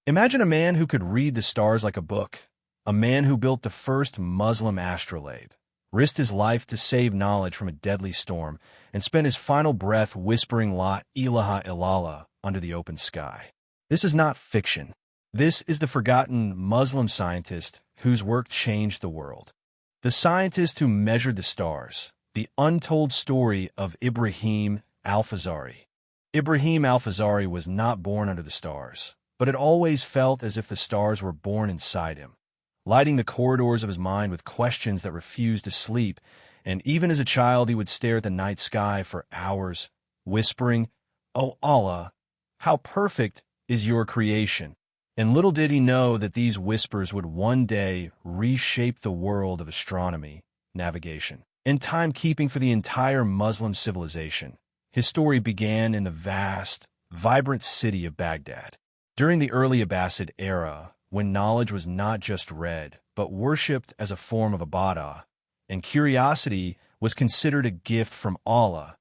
Imagine a man who could read the stars like a book, a man who built the first Muslim astrolabe, risked his life to save knowledge from a deadly storm, and spent his final breath whispering La ilaha illallah under the open sky. This is not fiction. This is the forgotten Muslim scientist whose work changed the world. The scientist who measured the stars, the untold story of Ibrahim al Fazari. Ibrahim al Fazari was not born under the stars, but it always felt as if the stars were born inside him, lighting the corridors of his mind with questions that refused to sleep, and even as a child he would stare at the night sky for hours, whispering, "O Allah, how perfect is your creation." And little did he know that these whispers would one day reshape the world of astronomy, navigation, and timekeeping for the entire Muslim civilization. His story began in the vast, vibrant city of Baghdad. During the early Abbasid era, when knowledge was not just read, but worshipped as a form of ibadah, and curiosity was considered a gift from Allah,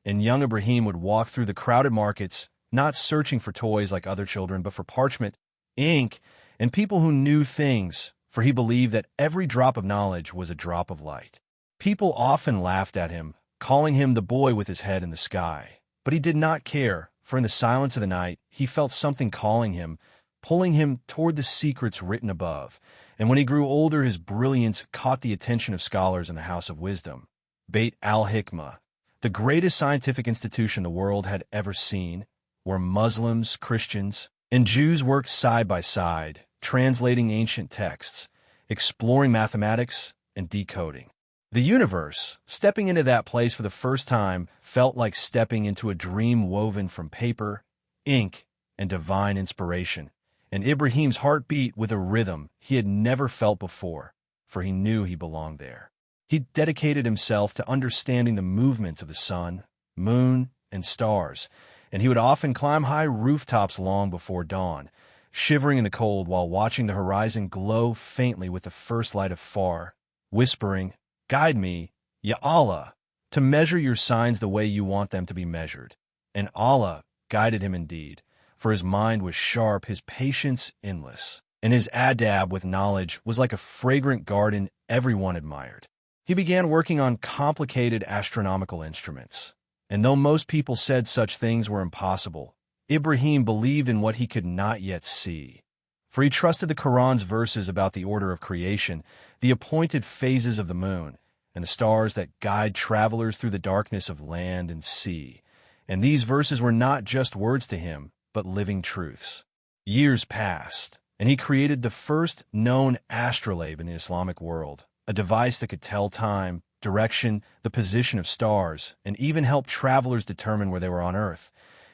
and young Ibrahim would walk through the crowded markets, not searching for toys like other children, but for parchment, ink, and people who knew things, for he believed that every drop of knowledge was a drop of light. People often laughed at him, calling him the boy with his head in the sky. But he did not care, for in the silence of the night, he felt something calling him, pulling him toward the secrets written above. And when he grew older, his brilliance caught the attention of scholars in the House of Wisdom. Bayt al Hikmah, the greatest scientific institution the world had ever seen, where Muslims, Christians, and Jews worked side by side, translating ancient texts, exploring mathematics, and decoding. The universe, stepping into that place for the first time, felt like stepping into a dream woven from paper, ink, and divine inspiration. And Ibrahim's heart beat with a rhythm he had never felt before, for he knew he belonged there. He dedicated himself to understanding the movements of the sun, moon, and stars, and he would often climb high rooftops long before dawn, shivering in the cold while watching the horizon glow faintly with the first light of far, whispering, "Guide me, Ya Allah, to measure your signs the way you want them to be measured." And Allah guided him indeed, for his mind was sharp, his patience endless, and his adab with knowledge was like a fragrant garden everyone admired. He began working on complicated astronomical instruments, and though most people said such things were impossible, Ibrahim believed in what he could not yet see. For he trusted the Quran's verses about the order of creation, the appointed phases of the moon, and the stars that guide travelers through the darkness of land and sea. And these verses were not just words to him, but living truths. Years passed, and he created the first known astrolabe in the Islamic world, a device that could tell time, direction, the position of stars, and even help travelers determine where they were on Earth.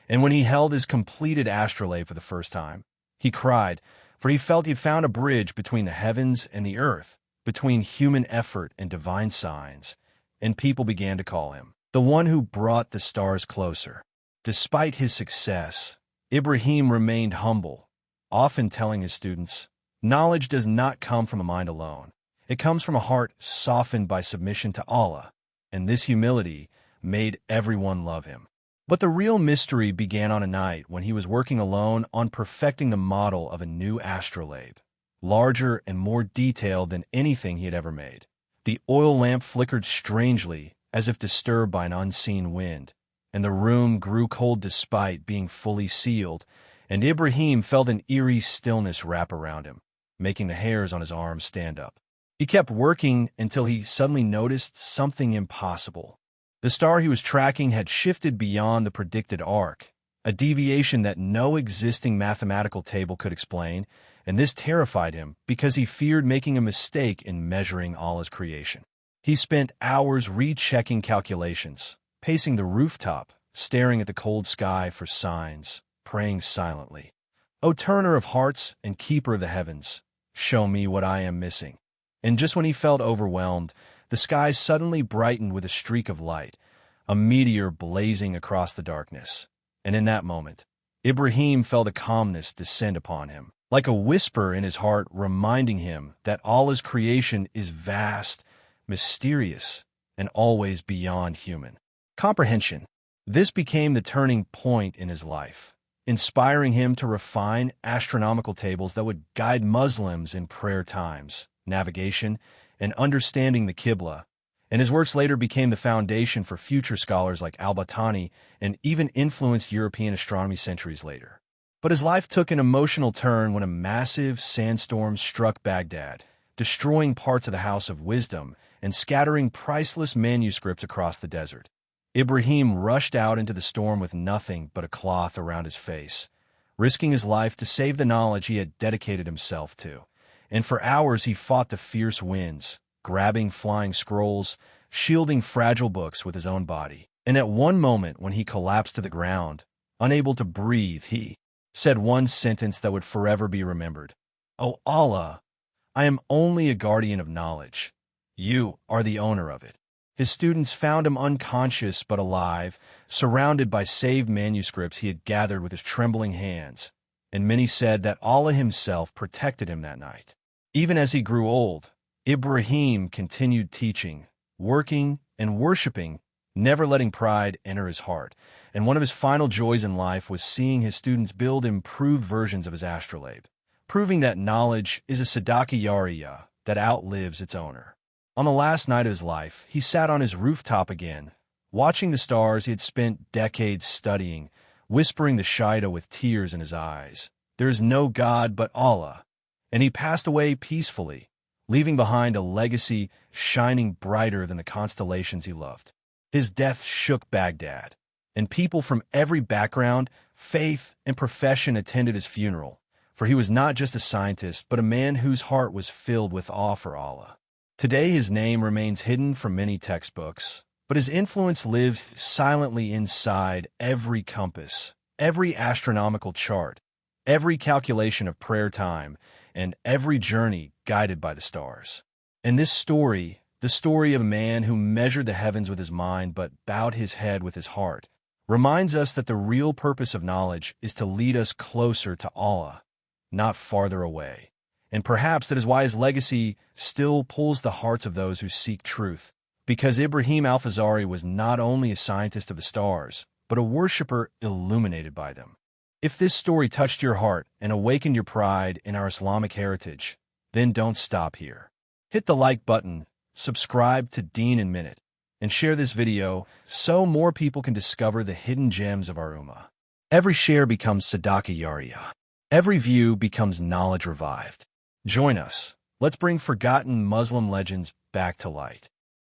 And when he held his completed astrolabe for the first time, he cried, for he felt he'd found a bridge between the heavens and the earth, between human effort and divine signs, and people began to call him the one who brought the stars closer. Despite his success, Ibrahim remained humble, often telling his students, "Knowledge does not come from a mind alone. It comes from a heart softened by submission to Allah," and this humility made everyone love him. But the real mystery began on a night when he was working alone on perfecting the model of a new astrolabe, larger and more detailed than anything he had ever made. The oil lamp flickered strangely, as if disturbed by an unseen wind, and the room grew cold despite being fully sealed, and Ibrahim felt an eerie stillness wrap around him, making the hairs on his arms stand up. He kept working until he suddenly noticed something impossible. The star he was tracking had shifted beyond the predicted arc, a deviation that no existing mathematical table could explain, and this terrified him because he feared making a mistake in measuring Allah's creation. He spent hours rechecking calculations, pacing the rooftop, staring at the cold sky for signs, praying silently. "O turner of hearts and keeper of the heavens, show me what I am missing." And just when he felt overwhelmed, the sky suddenly brightened with a streak of light, a meteor blazing across the darkness. And in that moment, Ibrahim felt a calmness descend upon him, like a whisper in his heart reminding him that Allah's creation is vast, mysterious, and always beyond human comprehension. This became the turning point in his life. inspiring him to refine astronomical tables that would guide Muslims in prayer times, navigation, and understanding the Qibla. And his works later became the foundation for future scholars like al-Battani and even influenced European astronomy centuries later. But his life took an emotional turn when a massive sandstorm struck Baghdad, destroying parts of the House of Wisdom and scattering priceless manuscripts across the desert. Ibrahim rushed out into the storm with nothing but a cloth around his face, risking his life to save the knowledge he had dedicated himself to. And for hours he fought the fierce winds, grabbing flying scrolls, shielding fragile books with his own body. And at one moment when he collapsed to the ground, unable to breathe, he said one sentence that would forever be remembered. "O Allah, I am only a guardian of knowledge. You are the owner of it." His students found him unconscious but alive, surrounded by saved manuscripts he had gathered with his trembling hands, and many said that Allah himself protected him that night. Even as he grew old, Ibrahim continued teaching, working, and worshiping, never letting pride enter his heart. And one of his final joys in life was seeing his students build improved versions of his astrolabe, proving that knowledge is a sadaqah yariyah that outlives its owner. On the last night of his life, he sat on his rooftop again, watching the stars he had spent decades studying, whispering the Shaidah with tears in his eyes. "There is no God but Allah." And he passed away peacefully, leaving behind a legacy shining brighter than the constellations he loved. His death shook Baghdad, and people from every background, faith, and profession attended his funeral, for he was not just a scientist, but a man whose heart was filled with awe for Allah. Today his name remains hidden from many textbooks, but his influence lives silently inside every compass, every astronomical chart, every calculation of prayer time, and every journey guided by the stars. And this story, the story of a man who measured the heavens with his mind but bowed his head with his heart, reminds us that the real purpose of knowledge is to lead us closer to Allah, not farther away. And perhaps that is why his legacy still pulls the hearts of those who seek truth, because Ibrahim al Fazari was not only a scientist of the stars, but a worshiper illuminated by them. If this story touched your heart and awakened your pride in our Islamic heritage, then don't stop here. Hit the like button, subscribe to Deen in Minute, and share this video so more people can discover the hidden gems of our ummah. Every share becomes sadaqah yariyah. Every view becomes knowledge revived. Join us. Let's bring forgotten Muslim legends back to light.